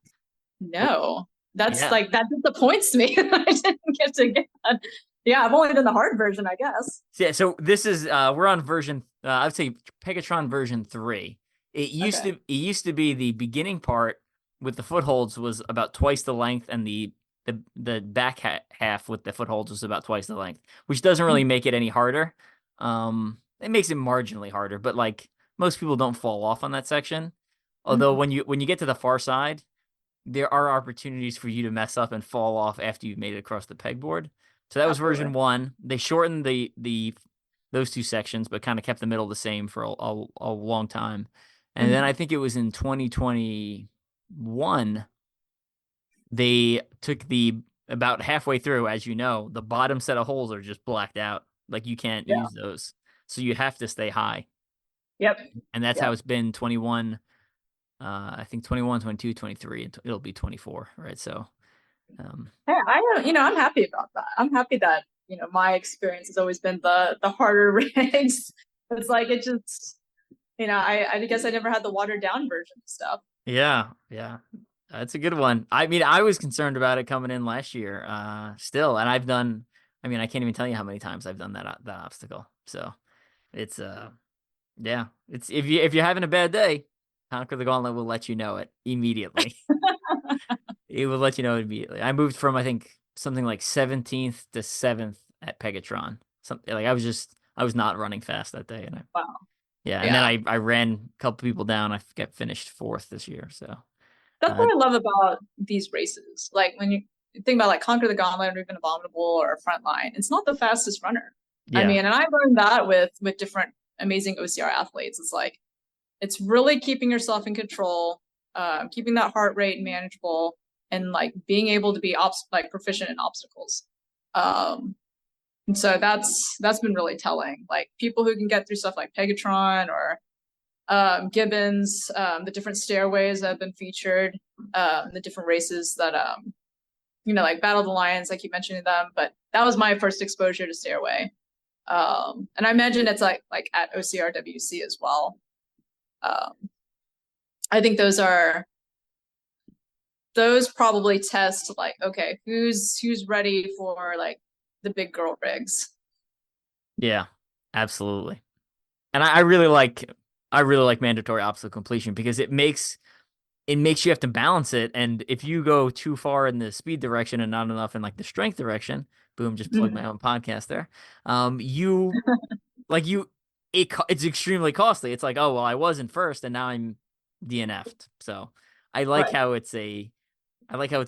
No, that's
Yeah.
like that disappoints me. I didn't get to get that. Yeah, I've only done the hard version, I guess.
Yeah, so this is we're on version I'd say Pegatron version 3.
Okay.
It used to be the beginning part with the footholds was about twice the length, and the back half with the footholds was about twice the length, which doesn't really make it any harder. It makes it marginally harder, but like most people don't fall off on that section. Although
Mhm.
when you get to the far side, there are opportunities for you to mess up and fall off after you've made it across the pegboard. So that was
Absolutely.
version 1. They shortened the those two sections, but kind of kept the middle the same for a long time. And then I
Mhm.
think it was in 2021 they took the about halfway through, as you know, the bottom set of holes are just blacked out. Like you can't
Yeah.
use those. So you have to stay high.
Yep.
And that's how
Yep.
it's been 21, I think 21, 22, 23, and it'll be 24, right? So um,
Hey, I'm happy about that. I'm happy that, my experience has always been the harder rigs. It's like it just, I guess I never had the watered down version of stuff.
yeah, yeah. That's a good one. I mean, I was concerned about it coming in last year, still, and I mean, I can't even tell you how many times I've done that obstacle. So it's, yeah, it's if you're having a bad day, Conquer the Gauntlet will let you know it immediately. It will let you know immediately. I moved from I think something like 17th to 7th at Pegatron. Something like I was not running fast that day, and
Wow.
yeah, and then
Yeah.
I ran a couple people down. I got finished 4th this year. So
That's
uh,
what I love about these races. Like when you think about like Conquer the Gauntlet or even Abominable or Frontline, it's not the fastest runner. I
yeah.
mean, and I learned that with different amazing OCR athletes. It's like it's really keeping yourself in control, keeping that heart rate manageable, and like being able to be like proficient in obstacles. Um, and so that's been really telling. Like people who can get through stuff like Pegatron or Gibbons, the different stairways that have been featured, the different races that like Battle of the Lions. I keep mentioning them, but that was my first exposure to stairway. And I imagine it's like at OCRWC as well. Um, I think those probably test like okay, who's ready for like the big girl rigs.
Yeah, absolutely. And I really like mandatory obstacle completion because it makes you have to balance it. And if you go too far in the speed direction and not enough in like the strength direction, boom, just plug my
Mhm.
own podcast there. You like you it's extremely costly. It's like, oh well, I wasn't first and now I'm DNF'd. So I like
Right.
how it's a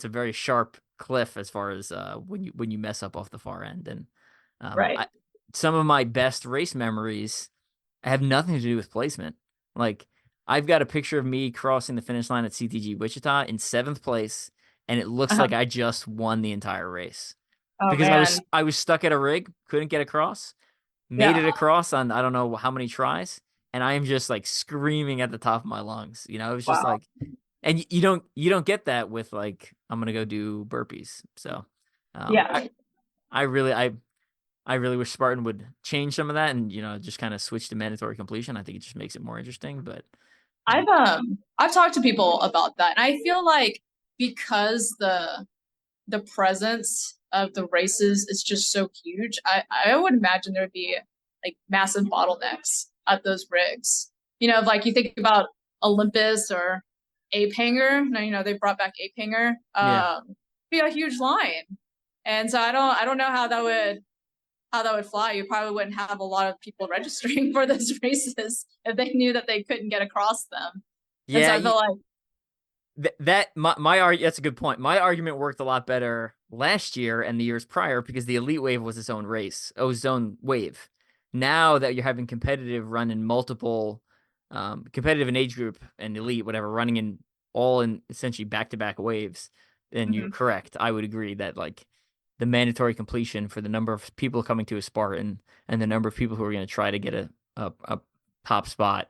very sharp cliff as far as when you mess up off the far end. And
Right.
Some of my best race memories have nothing to do with placement. Like I've got a picture of me crossing the finish line at CTG Wichita in 7th place, and it looks
Uh-huh.
like I just won the entire race
Oh
because
man.
I was stuck at a rig, couldn't get across, made
Yeah.
it across on I don't know how many tries, and I am just like screaming at the top of my lungs. It was just
Wow.
like, and you don't get that with like I'm gonna go do burpees. So, um,
Yeah.
I really I really wish Spartan would change some of that and just kind of switch to mandatory completion. I think it just makes it more interesting. But
I've talked to people about that, and I feel like because the presence of the races is just so huge, I would imagine there'd be like massive bottlenecks at those rigs. Like you think about Olympus or Ape Hanger. Now, they brought back Ape Hanger.
yeah,
Be a huge line. And so I don't know how that would fly. You probably wouldn't have a lot of people registering for those races if they knew that they couldn't get across them. And so
yeah,
I feel like,
that's a good point. My argument worked a lot better last year and the years prior because the elite wave was its own race, its own wave. Now that you're having competitive run in multiple, competitive in age group and elite, whatever, running in all in essentially back to back waves, then you're
mhm,
correct. I would agree that like the mandatory completion for the number of people coming to a Spartan and the number of people who are going to try to get a top spot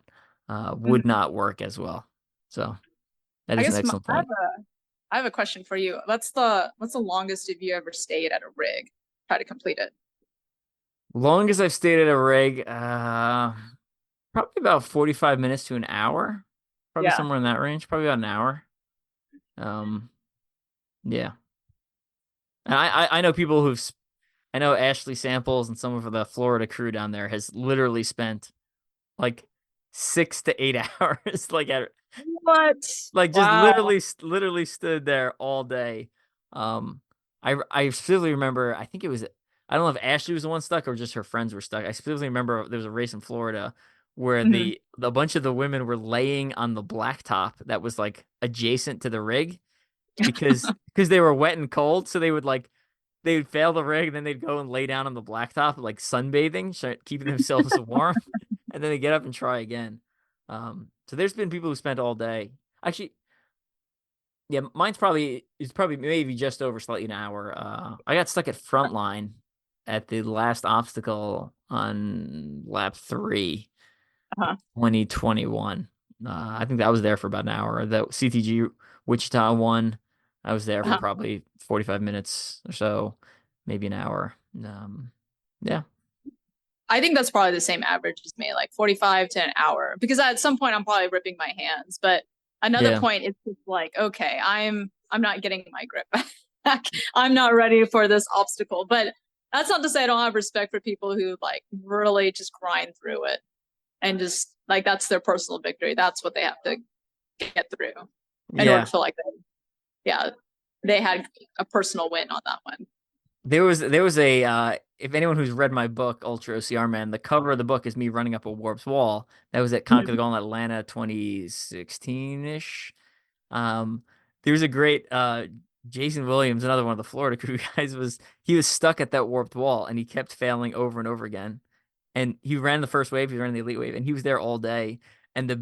would
mhm.
not work as well. So that
I
is an
guess
excellent
I have
point.
I have a question for you. What's the longest have you ever stayed at a rig? Try to complete it.
Long as I've stayed at a rig, probably about 45 minutes to an hour. Probably
Yeah.
somewhere in that range. Probably about an hour. Um, yeah. And I know people I know Ashley Samples and some of the Florida crew down there has literally spent like 6 to 8 hours,
What?
like just
Wow.
literally stood there all day. I specifically remember, I think it was, I don't know if Ashley was the one stuck or just her friends were stuck. I specifically remember there was a race in Florida where
Mhm.
the bunch of the women were laying on the blacktop that was like adjacent to the rig because they were wet and cold, so they would fail the rig and then they'd go and lay down on the blacktop like sunbathing, keeping themselves warm, and then they get up and try again. So there's been people who spent all day. Actually, yeah, is probably maybe just over slightly an hour. I got stuck at Frontline at the last obstacle on lap 3,
Uh-huh.
2021. I think I was there for about an hour. The CTG Wichita one, I was there for
Uh-huh.
probably 45 minutes or so, maybe an hour. Yeah,
I think that's probably the same average as me, like 45 to an hour. Because at some point I'm probably ripping my hands, but another
yeah,
point it's just like, okay, I'm not getting my grip back. I'm not ready for this obstacle. But that's not to say I don't have respect for people who like really just grind through it and just like that's their personal victory. That's what they have to get through in order
yeah.
to feel like yeah, they had a personal win on that one.
There was a if anyone who's read my book Ultra OCR Man, the cover of the book is me running up a warped wall. That was at Conquer the
Mhm.
Gauntlet Atlanta 2016-ish. Um, there's a great Jason Williams, another one of the Florida crew guys, he was stuck at that warped wall and he kept failing over and over again. And he ran the first wave, he ran the elite wave, and he was there all day. And
Wow.
the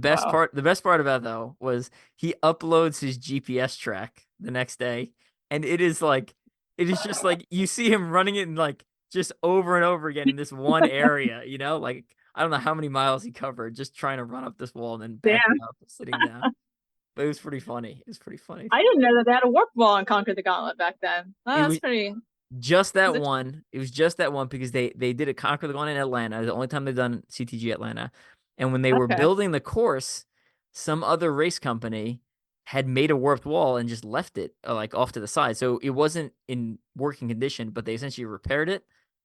best part about it, though was he uploads his GPS track the next day, and it is just like you see him running it in like just over and over again in this one area, like I don't know how many miles he covered just trying to run up this wall and then backing
Damn.
up, sitting down. But it was pretty funny. It was pretty funny.
I didn't know that they had a warp wall and Conquer the Gauntlet back then. Oh,
It
that's
was
pretty.
just that
Is it?
one. It was just that one because they did a Conquer the one in Atlanta. The only time they've done CTG Atlanta. And when they were
Okay.
building the course, some other race company had made a warped wall and just left it like off to the side. So it wasn't in working condition, but they essentially repaired it.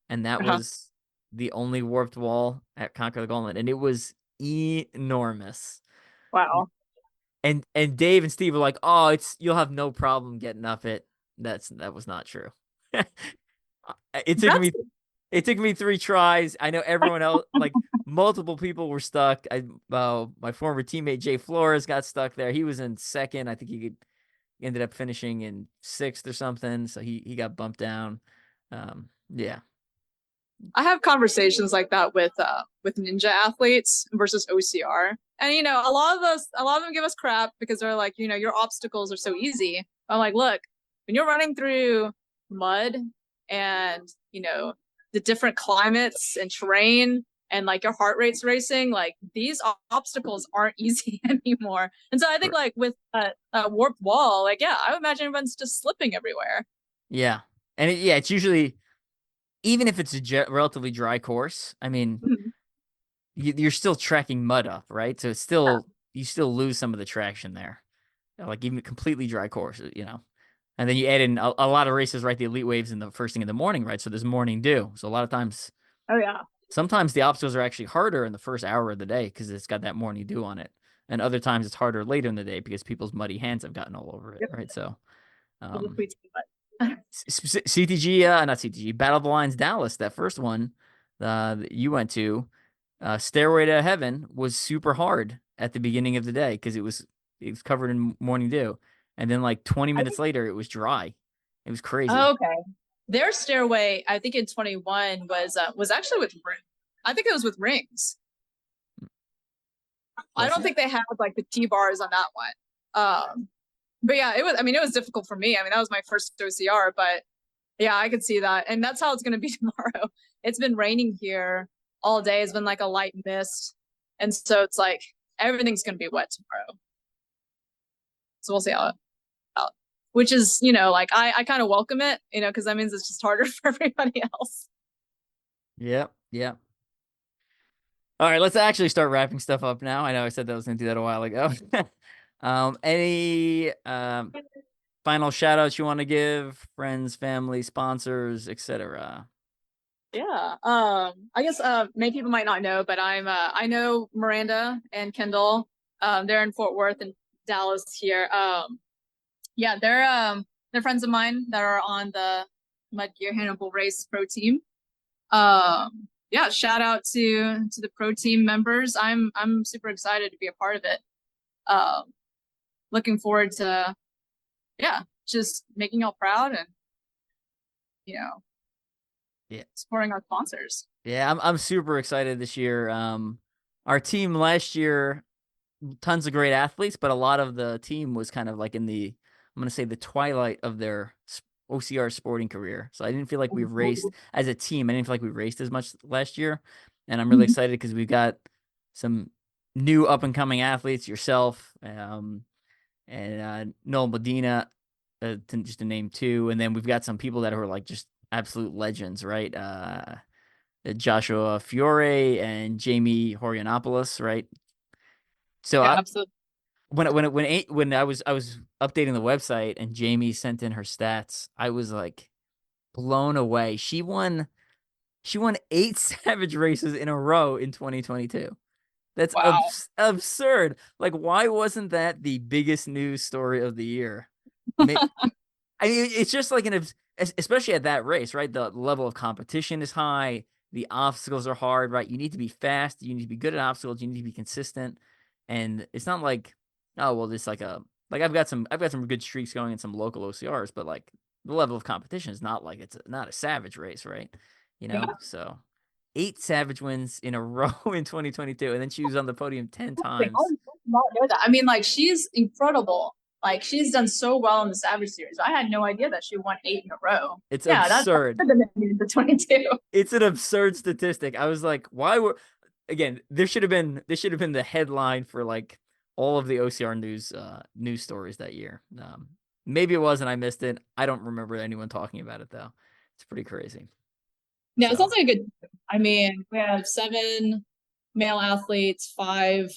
And that
Uh-huh.
was the only warped wall at Conquer the Gauntlet. And it was enormous.
Wow.
And Dave and Steve were like, "Oh, you'll have no problem getting up it." That was not true. It took
That's
me it took me 3 tries. I know everyone else, like multiple people were stuck. My former teammate Jay Flores got stuck there. He was in second. I think he ended up finishing in 6th or something. So he got bumped down. Yeah.
I have conversations like that with ninja athletes versus OCR. And a lot of them give us crap because they're like, your obstacles are so easy. I'm like, look, when you're running through mud and, the different climates and terrain and like your heart rate's racing, like these obstacles aren't easy anymore. And so I think like with a warped wall, like yeah, I would imagine everyone's just slipping everywhere.
Yeah. And yeah, it's usually, even if it's a relatively dry course, I mean, you're still tracking mud up, right? So it's still, you still lose some of the traction there. Like even completely dry course, And then you add in a lot of races, right? The elite waves in the first thing in the morning, right? So there's morning dew. So a lot of times,
Oh yeah.
sometimes the obstacles are actually harder in the first hour of the day because it's got that morning dew on it. And other times it's harder later in the day because people's muddy hands have gotten all over it,
Yep.
right? So, um,
But
CTG, not CTG, Battle of the Lions Dallas, that first one that you went to, Stairway to Heaven was super hard at the beginning of the day because it was covered in morning dew, and then like 20
I
minutes
think
later it was dry. It was crazy.
oh, okay. Their stairway, I think in 21 was actually with I think it was with rings. I
Was
don't
it?
think they had like the T bars on that one. But yeah, it was. I mean, it was difficult for me. I mean, that was my first OCR, but yeah, I could see that, and that's how it's going to be tomorrow. It's been raining here all day. It's been like a light mist, and so it's like everything's going to be wet tomorrow. So we'll see how it out. Which is, like I kind of welcome it, because that means it's just harder for everybody else.
Yep. Yep. All right, let's actually start wrapping stuff up now. I know I said that I was going to do that a while ago. Any final shout outs you want to give? Friends, family, sponsors, etc.
Yeah. I guess many people might not know, but I know Miranda and Kendall. They're in Fort Worth and Dallas here. Yeah, they're friends of mine that are on the Mud Gear Hannibal Race Pro team. Yeah, shout out to the pro team members. I'm super excited to be a part of it. Um, Looking forward to yeah, just making y'all proud and you know
Yeah.
supporting our sponsors.
Yeah, I'm super excited this year. Our team last year, tons of great athletes, but a lot of the team was kind of like in the, I'm gonna say, the twilight of their OCR sporting career. So I didn't feel like we raced as a team. I didn't feel like we raced as much last year, and I'm really excited because we've got some new up and coming athletes, yourself, and Noel Medina, just to name two, and then we've got some people that are like just absolute legends, right? Joshua Fiore and Jamie Horianopoulos, right? So
Yeah, absolutely.
when I was updating the website and Jamie sent in her stats, I was like blown away. She won 8 Savage races in a row in 2022. That's
Wow.
absurd. Like, why wasn't that the biggest news story of the year? I mean, it's just like especially at that race, right? The level of competition is high. The obstacles are hard, right? You need to be fast. You need to be good at obstacles. You need to be consistent. And it's not like, oh, well, this like I've got some good streaks going in some local OCRs, but like the level of competition is not like not a savage race, right?
Yeah.
So 8 savage wins in a row in 2022, and then she was on the podium 10
Like, I
times.
did not know that. I mean, like she's incredible. Like she's done so well in the Savage series. I had no idea that she won 8 in a row.
It's
Yeah, that's
absurd.
better than the 22.
It's an absurd statistic. I was like, why were again, this should have been the headline for like all of the OCR news stories that year. Maybe it was and I missed it. I don't remember anyone talking about it though. It's pretty crazy.
Yeah, it
So
sounds like a good. I mean, we have 7 male athletes, 5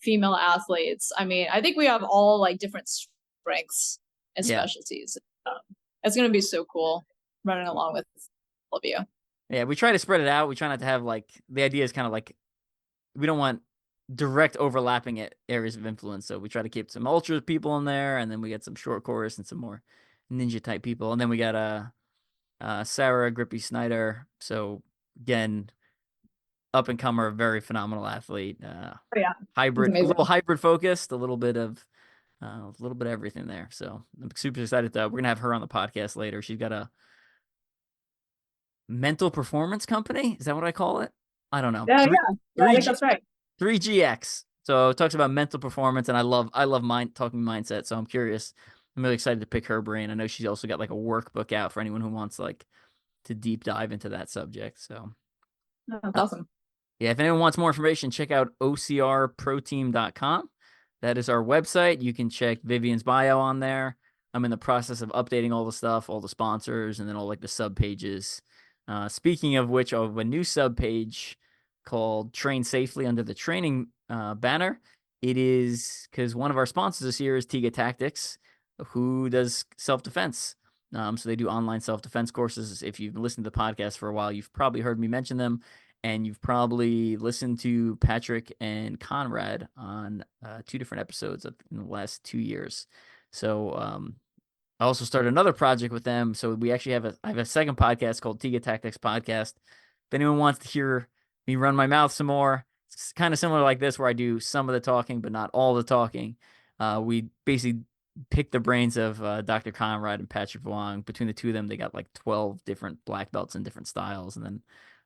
female athletes. I mean, I think we have all like different strengths and
yeah.
specialties. Um, it's gonna be so cool running along with all of you.
Yeah, we try to spread it out. We try not to have like the idea is kind of like we don't want direct overlapping at areas of influence. So we try to keep some ultra people in there, and then we get some short course and some more ninja type people. And then we got Sarah Grippy Snyder. So again, up and comer, very phenomenal athlete.
But yeah, it's
Hybrid, a little
amazing.
hybrid focused, a little bit of everything there. So I'm super excited that we're gonna have her on the podcast later. She's got mental performance company. Is that what I call it? I don't know.
Yeah,
Three,
yeah, yeah. I
three
think
G,
that's right.
3GX. So it talks about mental performance, and I love mind talking mindset. So I'm curious. I'm really excited to pick her brain. I know she's also got like a workbook out for anyone who wants like to deep dive into that subject. So
Oh, that's
uh,
awesome.
yeah, if anyone wants more information, check out ocrproteam.com. That is our website. You can check Vivien's bio on there. I'm in the process of updating all the stuff, all the sponsors, and then all like the sub pages. Speaking of which, of a new sub page called Train Safely under the training banner. It is because one of our sponsors this year is Tiga Tactics, who does self defense. So they do online self defense courses. If you've listened to the podcast for a while, you've probably heard me mention them, and you've probably listened to Patrick and Conrad on 2 different episodes in the last 2 years. So I also started another project with them. So we actually I have a second podcast called Tiga Tactics Podcast. If anyone wants to hear me run my mouth some more, it's kind of similar like this, where I do some of the talking, but not all the talking. We basically pick the brains of Dr. Conrad and Patrick Wong. Between the two of them, they got like 12 different black belts in different styles. And then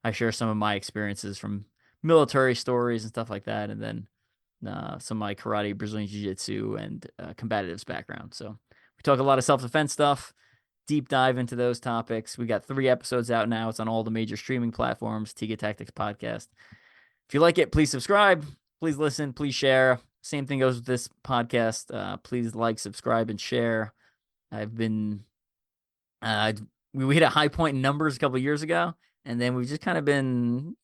I share some of my experiences from military stories and stuff like that. And then some of my karate, Brazilian jiu-jitsu, and combatives background. So we talk a lot of self-defense stuff, deep dive into those topics. We got 3 episodes out now. It's on all the major streaming platforms, Tiga Tactics Podcast. If you like it, please subscribe, please listen, please share. Same thing goes with this podcast. Please like, subscribe, and share. I've been, we hit a high point in numbers a couple of years ago, and then we've just kind of been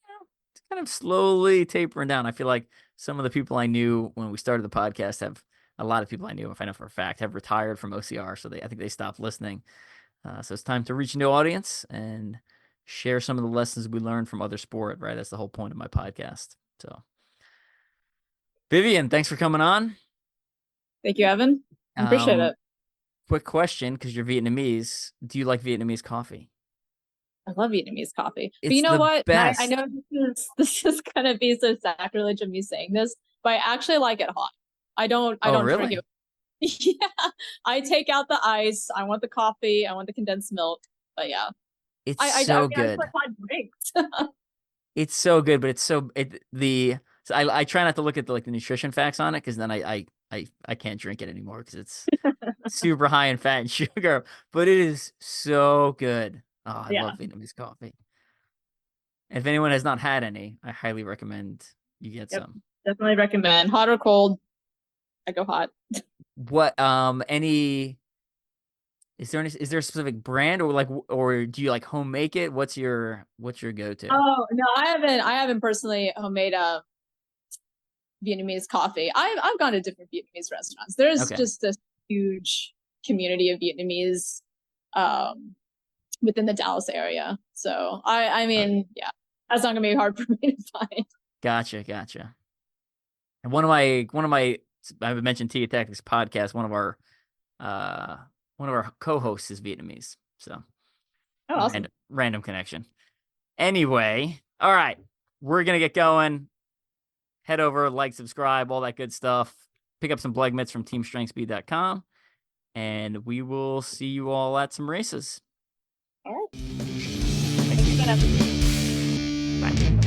kind of slowly tapering down. I feel like some of the people I knew when we started the podcast a lot of people I knew, if I know for a fact, have retired from OCR. So I think they stopped listening. So it's time to reach a new audience and share some of the lessons we learned from other sport, right? That's the whole point of my podcast. So Vivien, thanks for coming on.
Thank you, Evan. I appreciate it.
Quick question, because you're Vietnamese. Do you like Vietnamese coffee?
I love Vietnamese coffee. But
It's
you know
the
what? I
best.
know this is gonna be so sacrilege of me saying this, but I actually like it hot. I
Oh,
don't drink
really?
it. Yeah. I take out the ice. I want the coffee. I want the condensed milk. But yeah.
It's
I
so
mean I just like
good.
hot drinks.
It's so good, but so I try not to look at the nutrition facts on it, because then I can't drink it anymore because it's super high in fat and sugar, but it is so good. Oh, I
Yeah.
love Vietnamese coffee. If anyone has not had any, I highly recommend you get
Yep.
some.
Definitely recommend. Hot or cold, I go hot.
What any is there a specific brand, or do you like home make it? What's your go-to?
Oh no, I haven't personally homemade Vietnamese coffee. I've gone to different Vietnamese restaurants. There's
Okay.
just a huge community of Vietnamese um, within the Dallas area. So I
Okay.
mean, yeah, that's not gonna be hard for me to find.
Gotcha. And I mentioned Tia Tactics podcast. Uh one of our co-hosts is Vietnamese. So
Oh, awesome.
random connection. Anyway, all right. We're gonna get going. Head over, like, subscribe, all that good stuff. Pick up some Bleg mitts from teamstrengthspeed.com, and we will see you all at some races.
All right. Thanks again, everyone.
Bye.